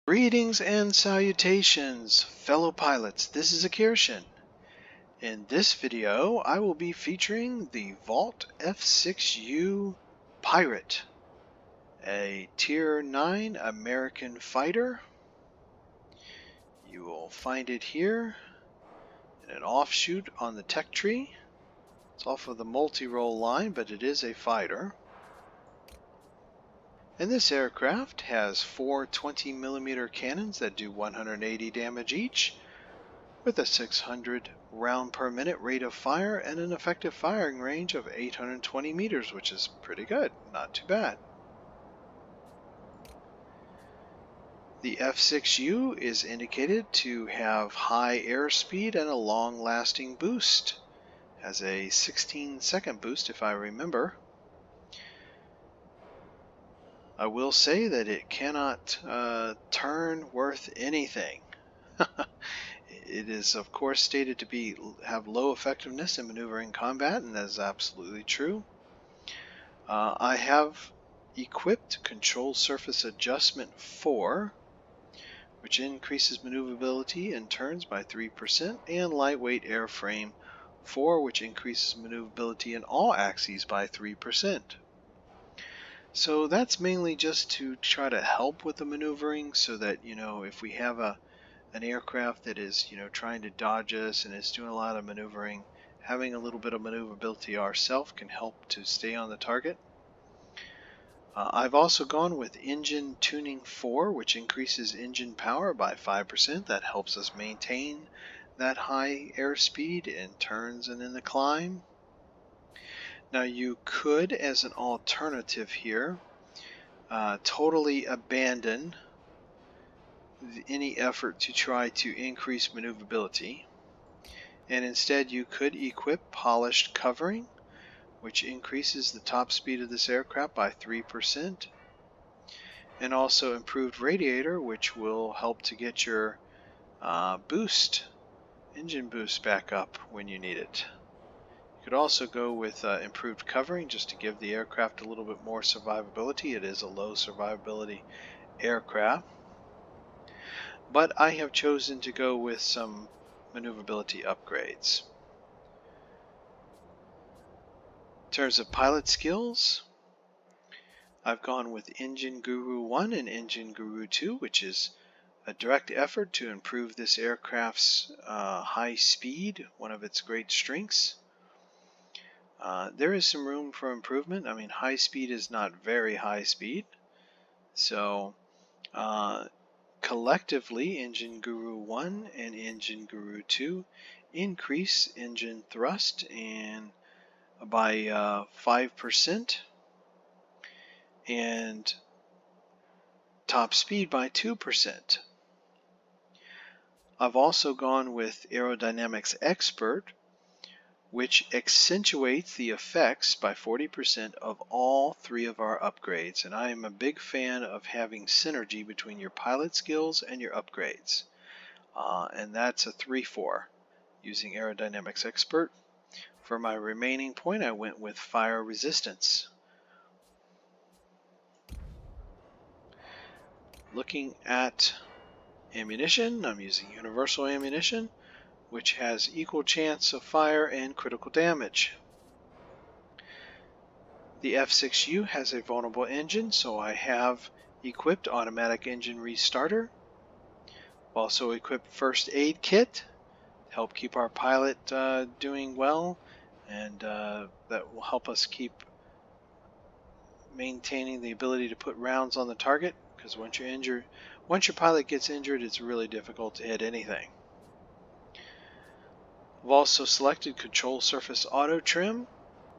Greetings and salutations, fellow pilots. This is Akirishin. In this video, I will be featuring the Vought F6U Pirate, a Tier 9 American fighter. You will find it here in an offshoot on the tech tree. It's off of the multi-role line, but it is a fighter. And this aircraft has four 20mm cannons that do 180 damage each, with a 600 round per minute rate of fire and an effective firing range of 820 meters, which is pretty good, not too bad. The F6U is indicated to have high airspeed and a long-lasting boost. Has a 16-second boost if I remember. I will say that it cannot turn worth anything. It is, of course, stated to have low effectiveness in maneuvering combat, and that is absolutely true. I have equipped Control Surface Adjustment 4, which increases maneuverability in turns by 3%, and Lightweight Airframe 4, which increases maneuverability in all axes by 3%. So that's mainly just to try to help with the maneuvering, so that, if we have an aircraft that is, trying to dodge us and is doing a lot of maneuvering, having a little bit of maneuverability ourselves can help to stay on the target. I've also gone with Engine Tuning 4, which increases engine power by 5%. That helps us maintain that high airspeed in turns and in the climb. Now you could, as an alternative here, totally abandon any effort to try to increase maneuverability, and instead you could equip Polished Covering, which increases the top speed of this aircraft by 3%, and also Improved Radiator, which will help to get your engine boost back up when you need it. You could also go with Improved Covering just to give the aircraft a little bit more survivability. It is a low survivability aircraft. But I have chosen to go with some maneuverability upgrades. In terms of pilot skills, I've gone with Engine Guru 1 and Engine Guru 2, which is a direct effort to improve this aircraft's high speed, one of its great strengths. There is some room for improvement. I mean, high speed is not very high speed. So, collectively, Engine Guru 1 and Engine Guru 2 increase engine thrust by 5% and top speed by 2%. I've also gone with Aerodynamics Expert, which accentuates the effects by 40% of all three of our upgrades. And I am a big fan of having synergy between your pilot skills and your upgrades. And that's a 3-4 using Aerodynamics Expert. For my remaining point, I went with Fire Resistance. Looking at ammunition, I'm using Universal Ammunition, which has equal chance of fire and critical damage. The F6U has a vulnerable engine, so I have equipped Automatic Engine Restarter. Also equipped First Aid Kit to help keep our pilot doing well, and that will help us keep maintaining the ability to put rounds on the target, because once your pilot gets injured, it's really difficult to hit anything. I've also selected Control Surface Auto Trim.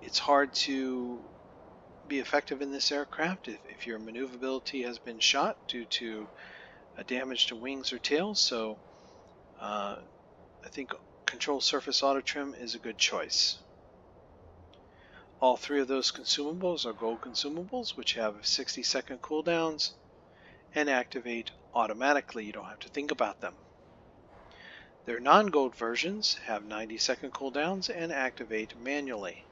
It's hard to be effective in this aircraft if your maneuverability has been shot due to a damage to wings or tails, so I think Control Surface Auto Trim is a good choice. All three of those consumables are gold consumables, which have 60-second cooldowns and activate automatically. You don't have to think about them. Their non-gold versions have 90-second cooldowns and activate manually.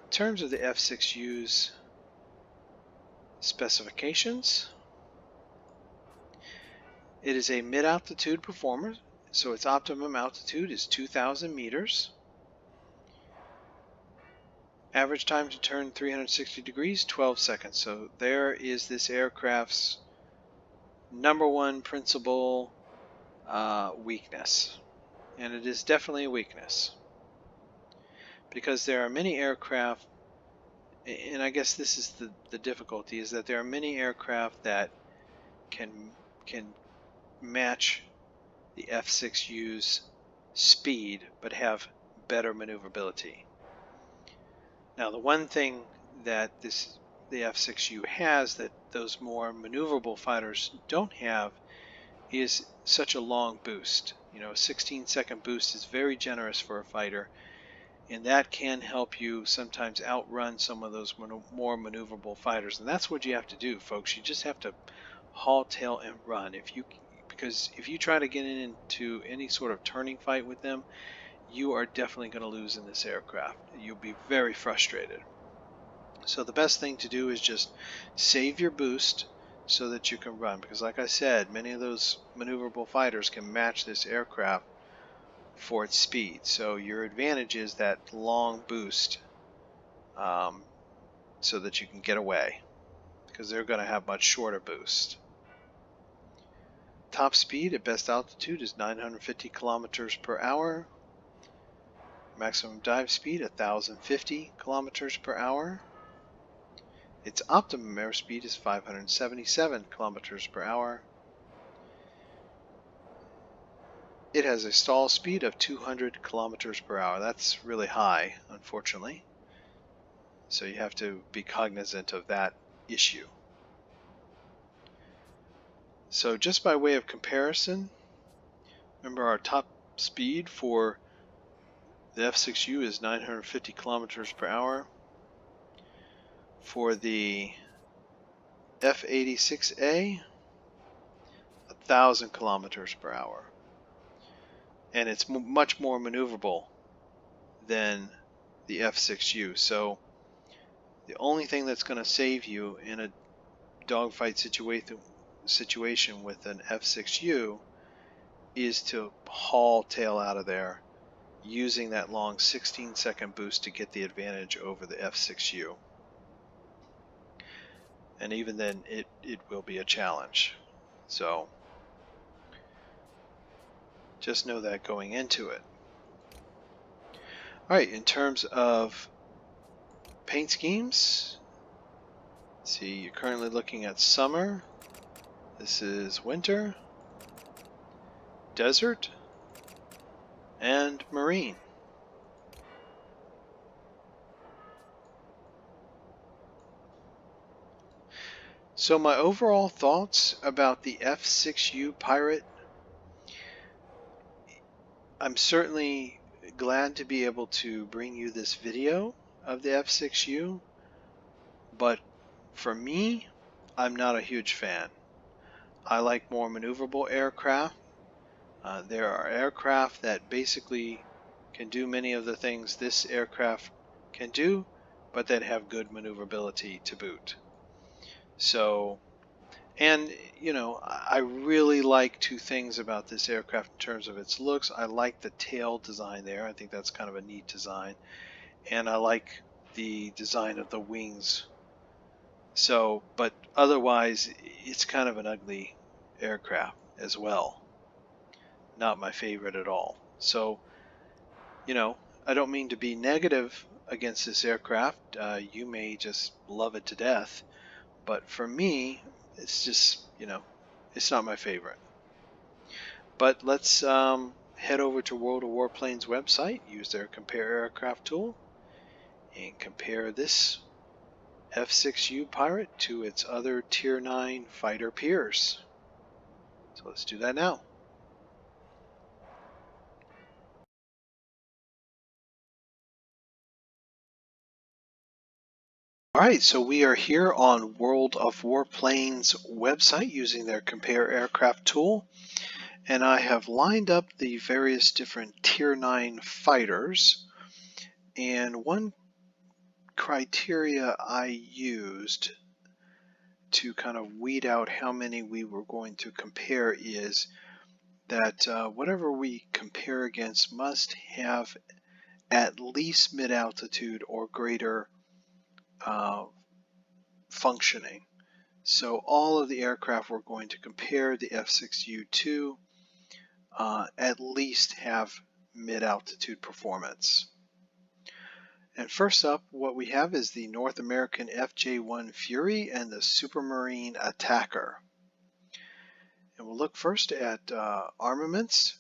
In terms of the F6U's specifications, It is a mid-altitude performer, so its optimum altitude is 2,000 meters. Average time to turn 360 degrees, 12 seconds. So there is this aircraft's number one principal weakness. And it is definitely a weakness. Because there are many aircraft, and I guess this is the difficulty, is that there are many aircraft that can match the F6U's speed, but have better maneuverability. Now, the one thing that the F6U has that those more maneuverable fighters don't have is such a long boost. You know, a 16-second boost is very generous for a fighter, and that can help you sometimes outrun some of those more maneuverable fighters. And that's what you have to do, folks. You just have to haul tail and run. Because if you try to get into any sort of turning fight with them, you are definitely going to lose in this aircraft. You'll be very frustrated. So the best thing to do is just save your boost so that you can run. Because like I said, many of those maneuverable fighters can match this aircraft for its speed. So your advantage is that long boost so that you can get away. Because they're going to have much shorter boost. Top speed at best altitude is 950 kilometers per hour. Maximum dive speed 1050 kilometers per hour. Its optimum airspeed is 577 kilometers per hour. It has a stall speed of 200 kilometers per hour. That's really high, unfortunately. So you have to be cognizant of that issue. So just by way of comparison, remember our top speed for the F6U is 950 kilometers per hour. For the F86A, 1,000 kilometers per hour. And it's much more maneuverable than the F6U. So the only thing that's going to save you in a dogfight situation with an F6U is to haul tail out of there using that long 16-second boost to get the advantage over the F6U. And even then, it will be a challenge. So just know that going into it. Alright, in terms of paint schemes, let's see, you're currently looking at summer. This is winter, desert, and marine. So my overall thoughts about the F6U Pirate, I'm certainly glad to be able to bring you this video of the F6U, but for me, I'm not a huge fan. I like more maneuverable aircraft. There are aircraft that basically can do many of the things this aircraft can do, but that have good maneuverability to boot. So, and you know, I really like two things about this aircraft in terms of its looks. I like the tail design there. I think that's kind of a neat design. And I like the design of the wings. So, but otherwise, it's kind of an ugly aircraft as well. Not my favorite at all. So, you know, I don't mean to be negative against this aircraft. You may just love it to death. But for me, it's just, you know, it's not my favorite. But let's head over to World of Warplanes website, use their compare aircraft tool, and compare this F6U Pirate to its other Tier 9 fighter peers. So let's do that now. Alright, so we are here on World of Warplanes website using their compare aircraft tool, and I have lined up the various different Tier 9 fighters, and one criteria I used to kind of weed out how many we were going to compare is that whatever we compare against must have at least mid-altitude or greater functioning. So all of the aircraft we're going to compare the F6U to at least have mid-altitude performance. And first up, what we have is the North American FJ-1 Fury and the Supermarine Attacker. And we'll look first at armaments,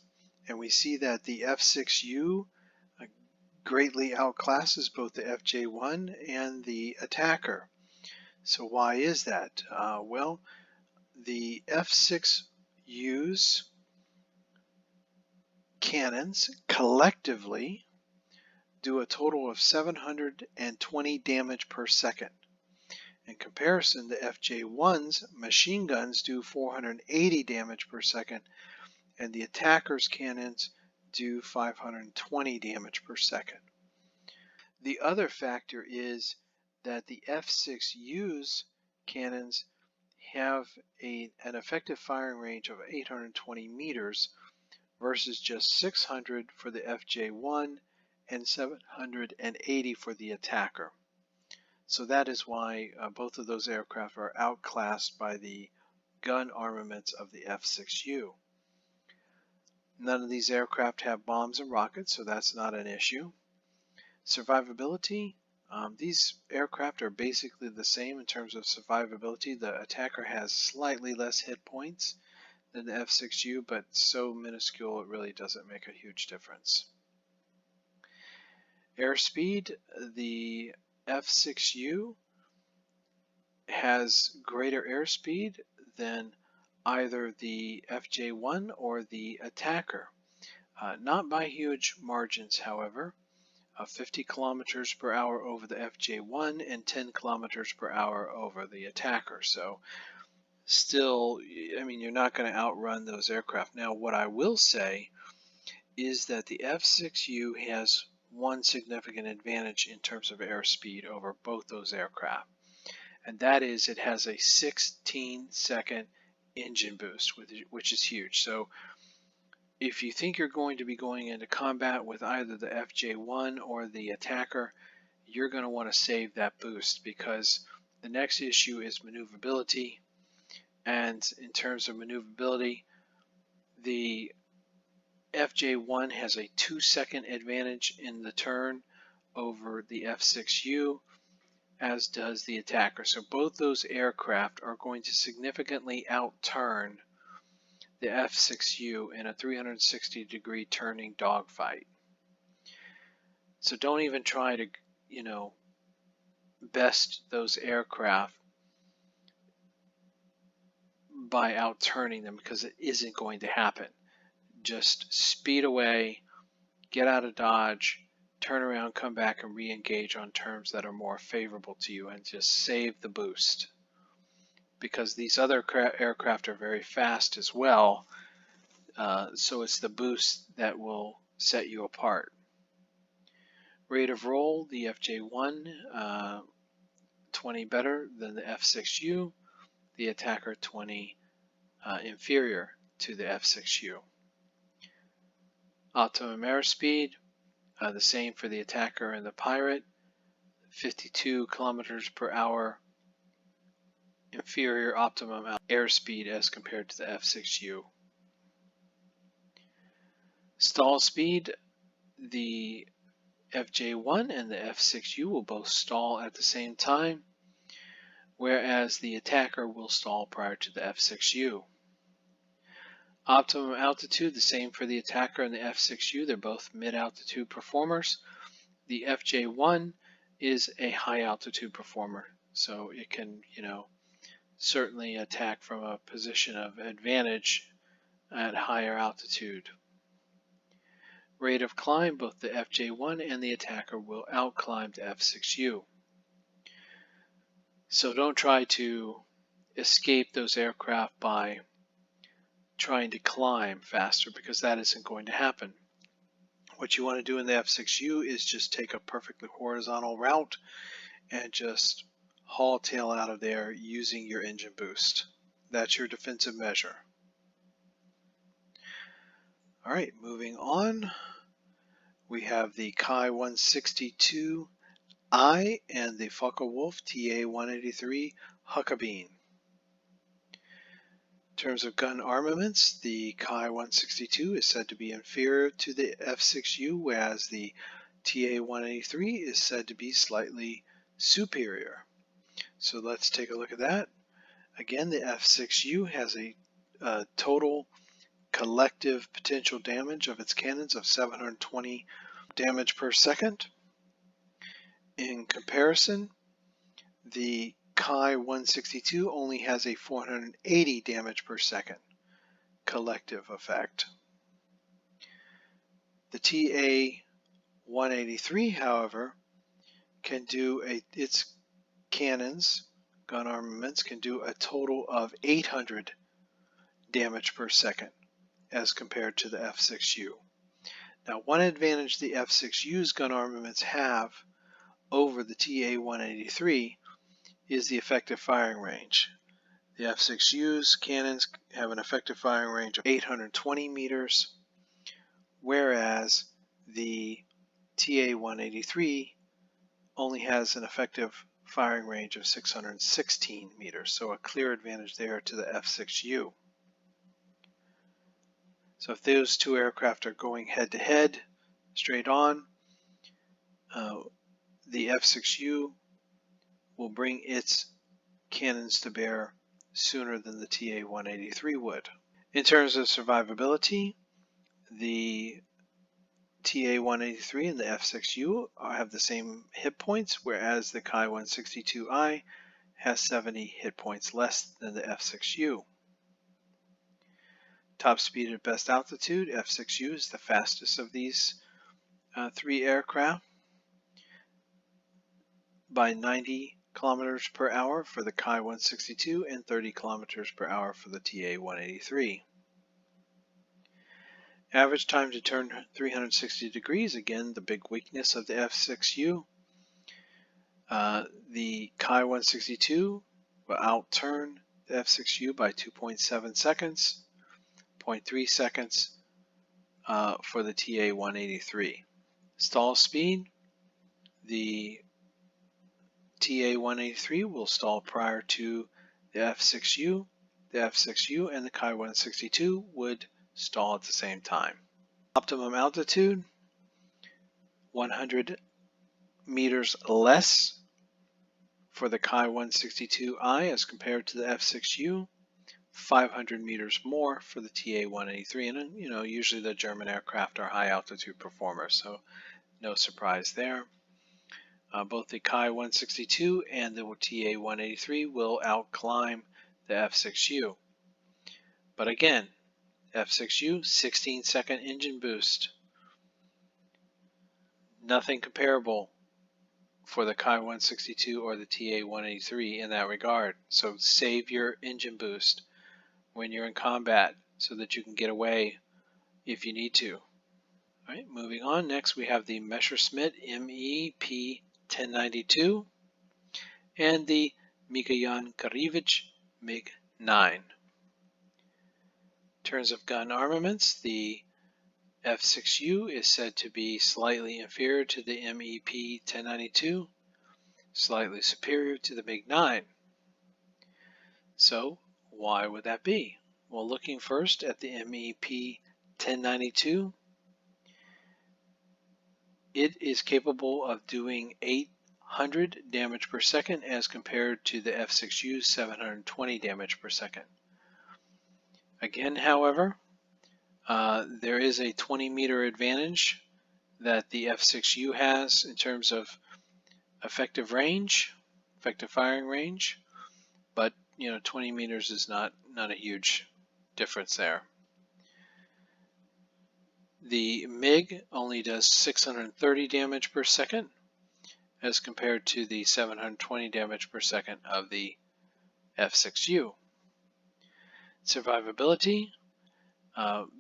and we see that the F6U greatly outclasses both the FJ-1 and the Attacker. So why is that? Well, the F6U's cannons collectively do a total of 720 damage per second. In comparison, the FJ-1's machine guns do 480 damage per second, and the Attacker's cannons do 520 damage per second. The other factor is that the F6U's cannons have an effective firing range of 820 meters versus just 600 for the FJ-1 and 780 for the Attacker. So that is why both of those aircraft are outclassed by the gun armaments of the F6U. None of these aircraft have bombs and rockets, so that's not an issue. Survivability, these aircraft are basically the same in terms of survivability. The Attacker has slightly less hit points than the F6U, but so minuscule it really doesn't make a huge difference. Airspeed, the F6U has greater airspeed than either the FJ-1 or the Attacker. Not by huge margins, however. 50 kilometers per hour over the FJ-1 and 10 kilometers per hour over the Attacker. So still, I mean, you're not going to outrun those aircraft. Now, what I will say is that the F6U has one significant advantage in terms of airspeed over both those aircraft, and that is it has a 16-second engine boost, which is huge. So if you think you're going to be going into combat with either the FJ-1 or the Attacker, you're going to want to save that boost, because the next issue is maneuverability. And in terms of maneuverability, the FJ-1 has a 2-second advantage in the turn over the F6U, as does the Attacker. So both those aircraft are going to significantly outturn the F6U in a 360-degree turning dogfight. So don't even try to, best those aircraft by outturning them, because it isn't going to happen. Just speed away, get out of dodge, turn around, come back, and re-engage on terms that are more favorable to you, and just save the boost. Because these other aircraft are very fast as well, so it's the boost that will set you apart. Rate of roll, the FJ-1 20 better than the F6U, the Attacker 20 inferior to the F6U. Optimum airspeed, the same for the Attacker and the Pirate, 52 kilometers per hour inferior optimum airspeed as compared to the F6U. Stall speed, the FJ-1 and the F6U will both stall at the same time, whereas the Attacker will stall prior to the F6U. Optimum altitude, the same for the Attacker and the F6U. They're both mid-altitude performers. The FJ-1 is a high-altitude performer, so it can, certainly attack from a position of advantage at higher altitude. Rate of climb, both the FJ-1 and the Attacker will outclimb the F6U. So don't try to escape those aircraft by trying to climb faster, because that isn't going to happen. What you want to do in the F6U is just take a perfectly horizontal route and just haul tail out of there using your engine boost. That's your defensive measure. All right, moving on. We have the Kai 162I and the Focke-Wulf TA-183 Huckabee. In terms of gun armaments, the Kai 162 is said to be inferior to the F6U, whereas the TA-183 is said to be slightly superior. So let's take a look at that. Again, the F6U has a total collective potential damage of its cannons of 720 damage per second. In comparison, the Kai 162 only has a 480 damage per second collective effect. The TA-183, however, can do its cannons, gun armaments, can do a total of 800 damage per second as compared to the F6U. Now, one advantage the F6U's gun armaments have over the TA-183 is the effective firing range. The F6U's cannons have an effective firing range of 820 meters, whereas the TA-183 only has an effective firing range of 616 meters, so a clear advantage there to the F6U. So if those two aircraft are going head-to-head, straight on, the F6U will bring its cannons to bear sooner than the TA-183 would. In terms of survivability, the TA-183 and the F6U have the same hit points, whereas the Kai 162I has 70 hit points less than the F6U. Top speed at best altitude, F6U is the fastest of these three aircraft by 90 kilometers per hour for the Kai 162 and 30 kilometers per hour for the TA-183. Average time to turn 360 degrees, again the big weakness of the F6U. The Kai 162 will outturn the F6U by 2.7 seconds, 0.3 seconds for the TA-183. Stall speed, the TA-183 will stall prior to the F6U. The F6U and the Kai 162 would stall at the same time. Optimum altitude, 100 meters less for the Kai 162I as compared to the F6U, 500 meters more for the TA-183, and usually the German aircraft are high altitude performers, so no surprise there. Both the Kai 162 and the TA-183 will outclimb the F6U. But again, F6U, 16-second engine boost. Nothing comparable for the Kai 162 or the TA-183 in that regard. So save your engine boost when you're in combat so that you can get away if you need to. All right, moving on. Next we have the Messerschmitt MEP-1092 and the Mikoyan Karevich MiG-9. In terms of gun armaments, the F6U is said to be slightly inferior to the MEP-1092, slightly superior to the MiG-9. So why would that be? Well, looking first at the MEP-1092, it is capable of doing 800 damage per second as compared to the F6U's 720 damage per second. Again, however, there is a 20-meter advantage that the F6U has in terms of effective range, effective firing range, but 20 meters is not a huge difference there. The MiG only does 630 damage per second as compared to the 720 damage per second of the F6U. Survivability,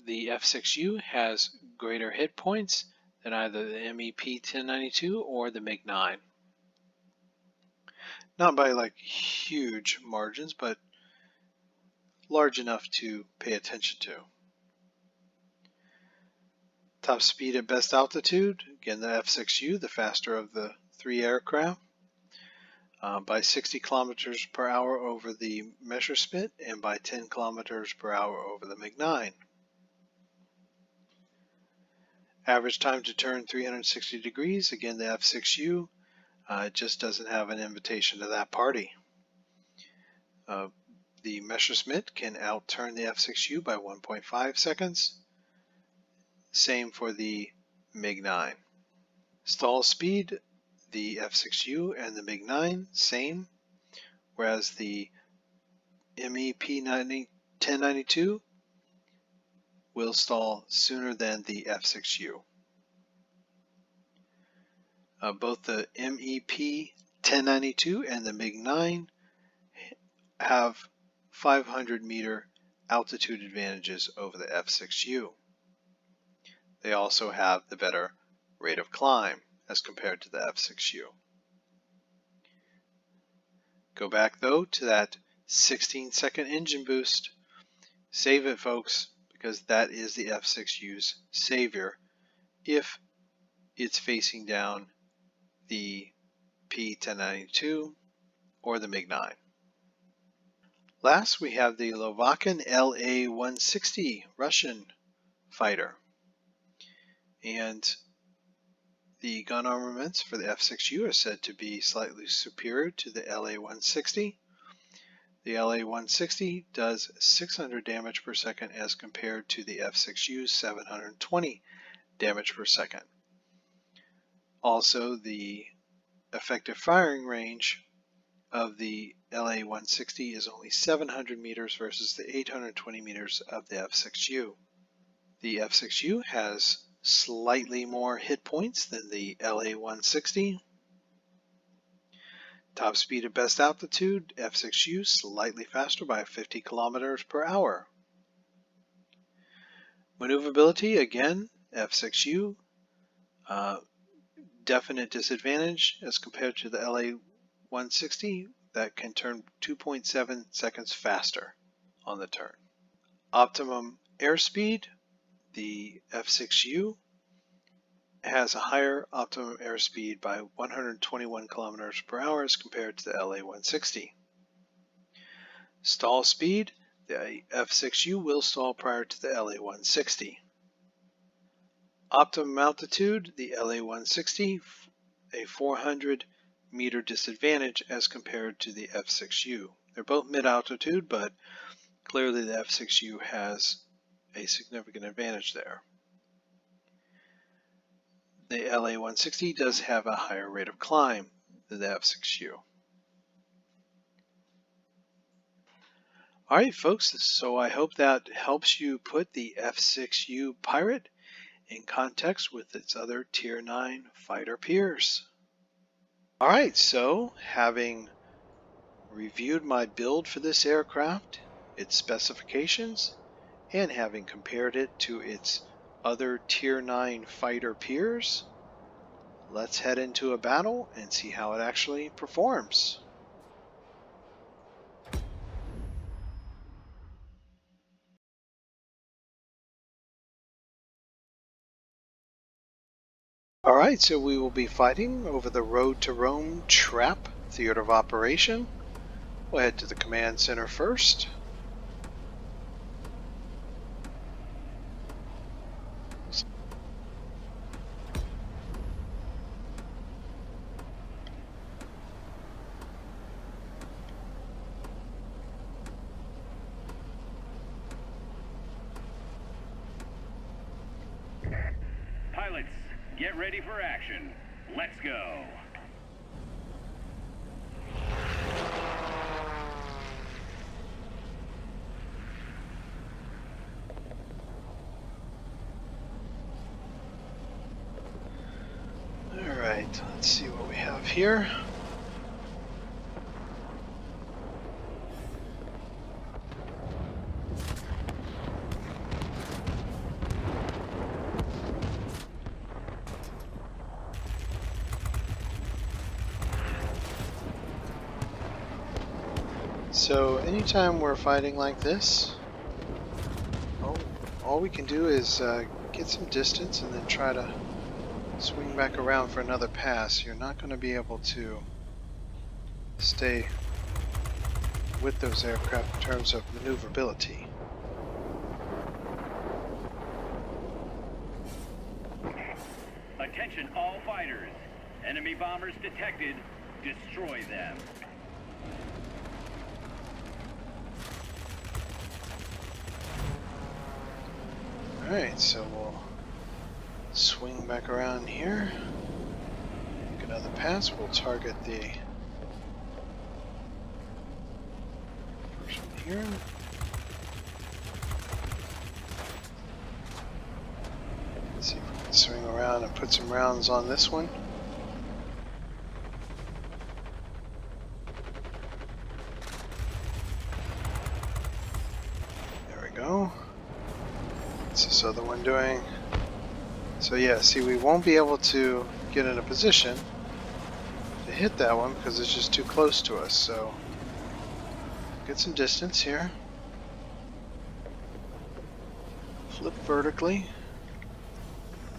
the F6U has greater hit points than either the MEP-1092 or the MiG-9. Not by like huge margins, but large enough to pay attention to. Top speed at best altitude, again the F6U, the faster of the three aircraft, by 60 kilometers per hour over the Messerschmitt and by 10 kilometers per hour over the MiG-9. Average time to turn 360 degrees, again the F6U, it just doesn't have an invitation to that party. The Messerschmitt can outturn the F6U by 1.5 seconds. Same for the MiG-9. Stall speed, the F6U and the MiG-9, same, whereas the MEP 1092 will stall sooner than the F6U. Both the MEP 1092 and the MiG-9 have 500 meter altitude advantages over the F6U. They also have the better rate of climb as compared to the F6U. Go back though to that 16-second engine boost. Save it, folks, because that is the F6U's savior if it's facing down the P1092 or the MiG-9. Last, we have the Lovakin LA-160 Russian fighter. And the gun armaments for the F6U are said to be slightly superior to the LA-160. The LA-160 does 600 damage per second as compared to the F6U's 720 damage per second. Also, the effective firing range of the LA-160 is only 700 meters versus the 820 meters of the F6U. The F6U has slightly more hit points than the LA-160. Top speed at best altitude, F6U slightly faster by 50 kilometers per hour. Maneuverability, again, F6U, definite disadvantage as compared to the LA-160 that can turn 2.7 seconds faster on the turn. Optimum airspeed, the F6U has a higher optimum airspeed by 121 kilometers per hour as compared to the LA-160. Stall speed, the F6U will stall prior to the LA-160. Optimum altitude, the LA-160, a 400 meter disadvantage as compared to the F6U. They're both mid-altitude, but clearly the F6U has a significant advantage there. The LA-160 does have a higher rate of climb than the F6U. Alright folks, so I hope that helps you put the F6U Pirate in context with its other Tier 9 fighter peers. Alright, so having reviewed my build for this aircraft, its specifications, and having compared it to its other Tier 9 fighter peers, let's head into a battle and see how it actually performs. Alright, so we will be fighting over the Road to Rome Trap Theater of Operation. We'll head to the command center first. Pilots, get ready for action. Let's go. Alright, let's see what we have here. So anytime we're fighting like this, all we can do is get some distance and then try to swing back around for another pass. You're not going to be able to stay with those aircraft in terms of maneuverability. Attention all fighters. Enemy bombers detected. Destroy them. Alright, so we'll swing back around here. Make another pass. We'll target the first one here. Let's see if we can swing around and put some rounds on this one. There we go. What's this other one doing? So yeah, see, we won't be able to get in a position to hit that one because it's just too close to us. So get some distance here. Flip vertically.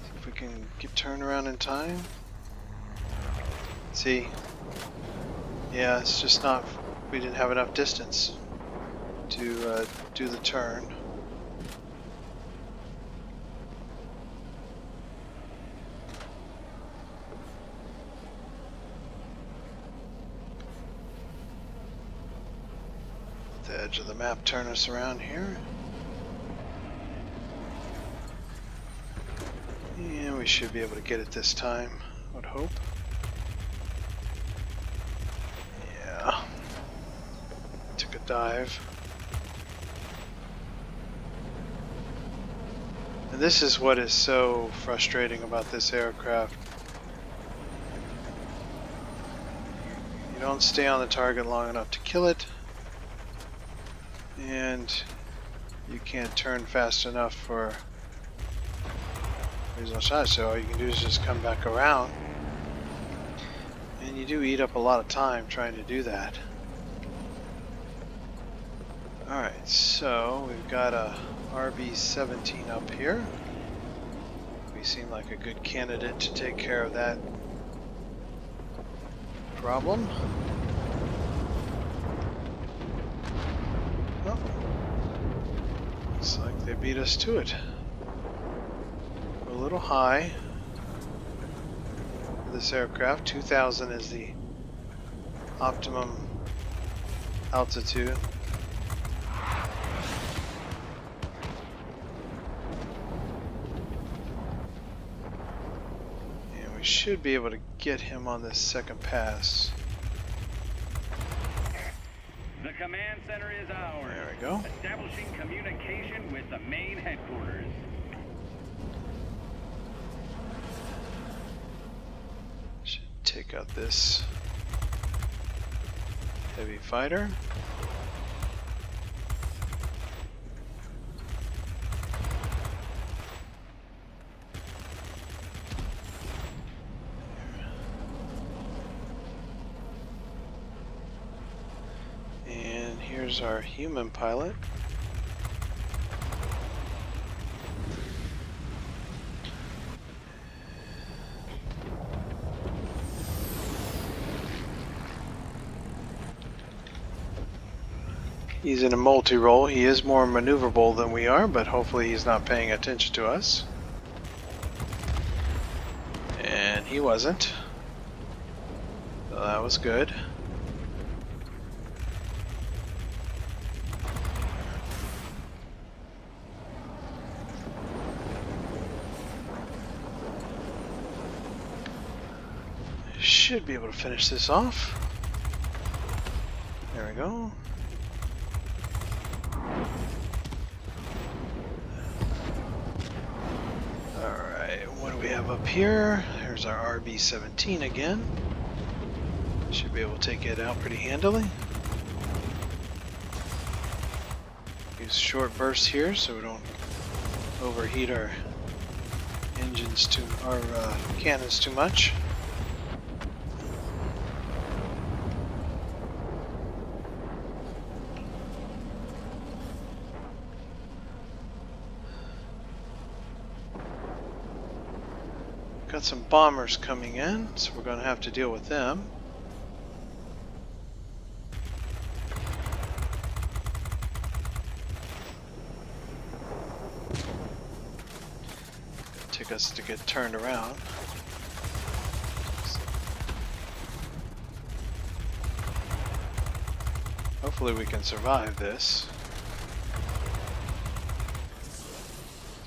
See if we can get turned around in time. See, yeah, it's just not, we didn't have enough distance to do the turn. The edge of the map turn us around here. And we should be able to get it this time, I would hope. Yeah. Took a dive. And this is what is so frustrating about this aircraft. You don't stay on the target long enough to kill it. And you can't turn fast enough for reasonable shots, so all you can do is just come back around. And you do eat up a lot of time trying to do that. Alright, so we've got a RB-17 up here. We seem like a good candidate to take care of that problem. Oh, looks like they beat us to it. We're a little high for this aircraft. 2,000 is the optimum altitude. And we should be able to get him on this second pass. The command center is ours. There we go. Establishing communication with the main headquarters. Should take out this heavy fighter. And here's our human pilot. He's in a multi-role. He is more maneuverable than we are, but hopefully he's not paying attention to us. And he wasn't. So that was good. Should be able to finish this off. There we go. Alright, what do we have up here? There's our RB-17 again. Should be able to take it out pretty handily. Use short bursts here so we don't overheat our engines too, our cannons too much. Got some bombers coming in, so we're going to have to deal with them. It'll take us to get turned around. Hopefully we can survive this.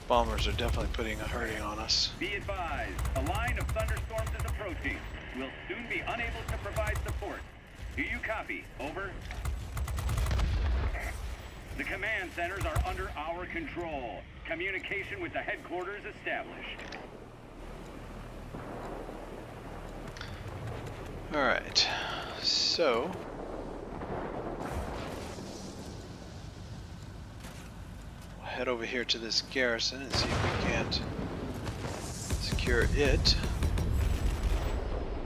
Bombers are definitely putting a hurting on us. Be advised, a line of thunderstorms is approaching. We'll soon be unable to provide support. Do you copy? Over. The command centers are under our control. Communication with the headquarters established. Alright, so we'll head over here to this garrison and see if we can't secure it.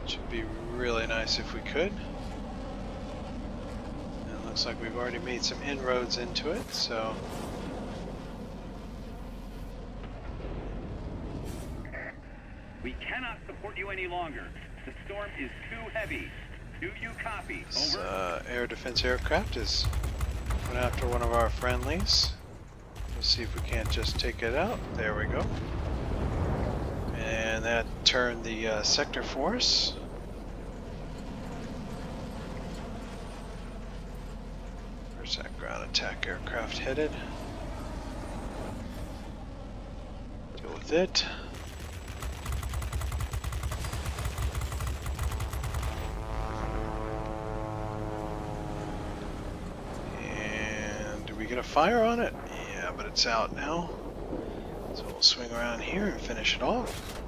Which would be really nice if we could. And it looks like we've already made some inroads into it, so We cannot support you any longer. The storm is too heavy. Do you copy? this Over. air defense aircraft is going after one of our friendlies. We'll see if we can't just take it out. There we go. And that turned the sector for us. Where's that ground attack aircraft headed? Deal with it. And do we get a fire on it? Yeah, but it's out now. So we'll swing around here and finish it off.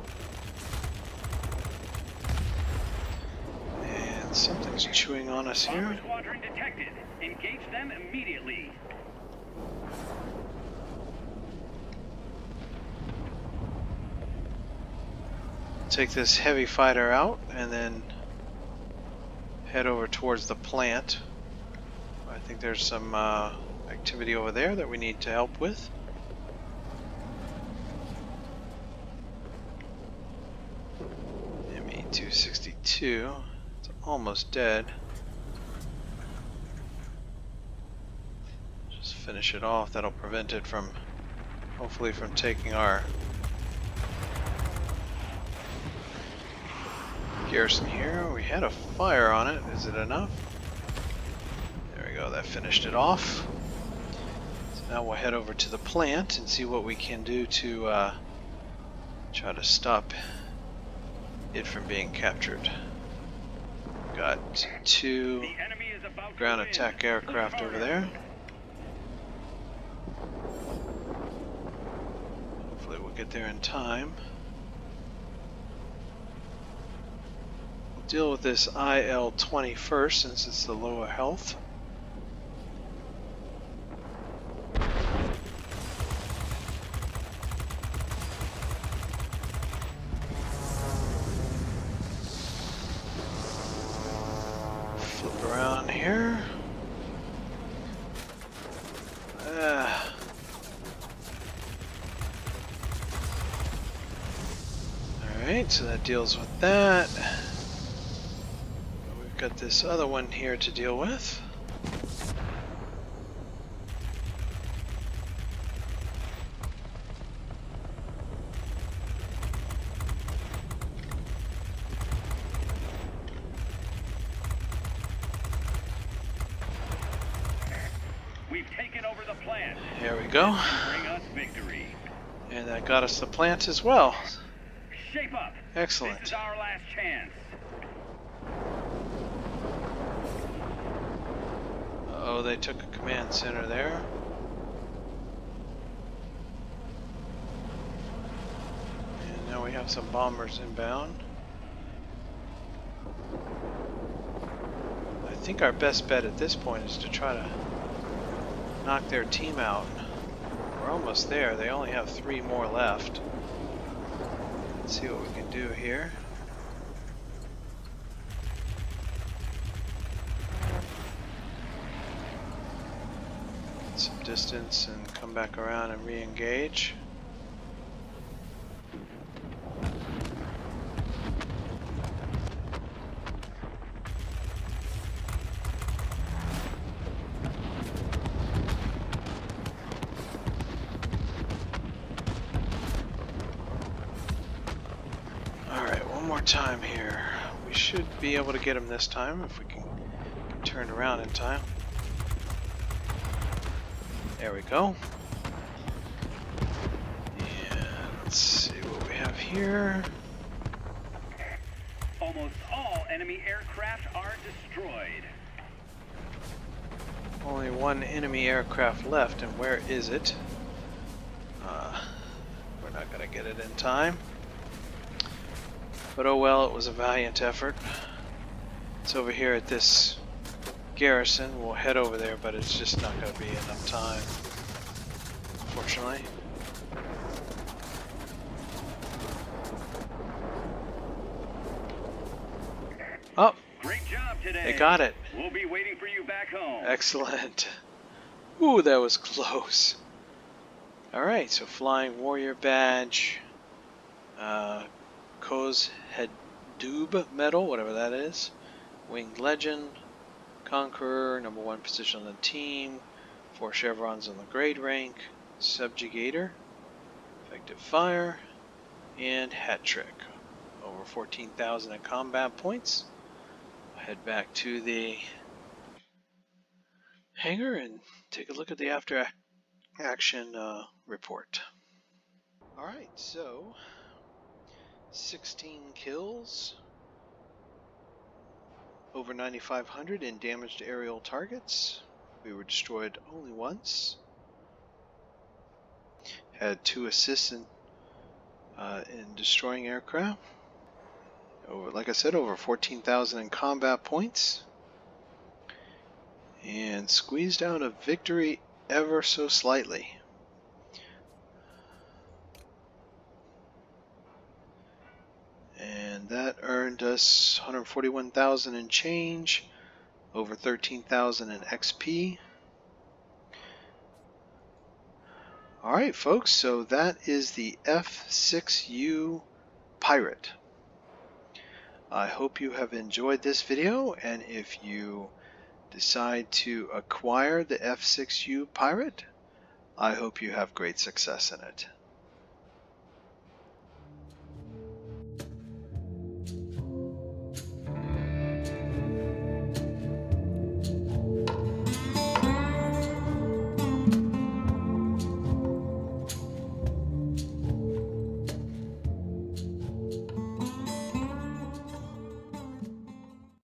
And something's chewing on us Bomber here. squadron detected. Engage them immediately. Take this heavy fighter out and then head over towards the plant. I think there's some activity over there that we need to help with. ME-262. It's almost dead. Just finish it off. That'll prevent it from, hopefully, from taking our garrison here. We had a fire on it. Is it enough? There we go. That finished it off. So now we'll head over to the plant and see what we can do to try to stop it from being captured. Got two The enemy is about to ground win. attack aircraft over there. Hopefully we'll get there in time. Deal with this IL-20 first, since it's the lower health. Flip around here. Alright, so that deals with that. Got this other one here to deal with. We've taken over the plant. Here we go. Bring us victory. And that got us the plant as well. Shape up. Excellent. This is our last chance. Oh, they took a command center there. And now we have some bombers inbound. I think our best bet at this point is to try to knock their team out. We're almost there. They only have 3 more left. Let's see what we can do here. Some distance and come back around and re-engage. time here. We should be able to get him this time if we can turn around in time. There we go. And let's see what we have here. Almost all enemy aircraft are destroyed. Only one enemy aircraft left, and where is it? We're not going to get it in time. But oh well, it was a valiant effort. It's over here at this garrison. We'll head over there, but it's just not going to be enough time, unfortunately. Oh, Great job today. they got it. We'll be waiting for you back home. Excellent. Ooh, that was close. Alright, so Flying Warrior Badge, Koz Hedub Medal, whatever that is, Winged Legend, Conqueror, #1 position on the team, 4 chevrons on the grade rank, Subjugator, Effective Fire, and Hat Trick. Over 14,000 in combat points. I'll head back to the hangar and take a look at the after action report. Alright, so 16 kills, over 9,500 in damaged aerial targets. We were destroyed only once. Had 2 assists in destroying aircraft. Like I said, over 14,000 in combat points. And squeezed out a victory ever so slightly. And that earned us 141,000 in change, over 13,000 in XP. Alright folks, so that is the F6U Pirate. I hope you have enjoyed this video, and if you decide to acquire the F6U Pirate, I hope you have great success in it.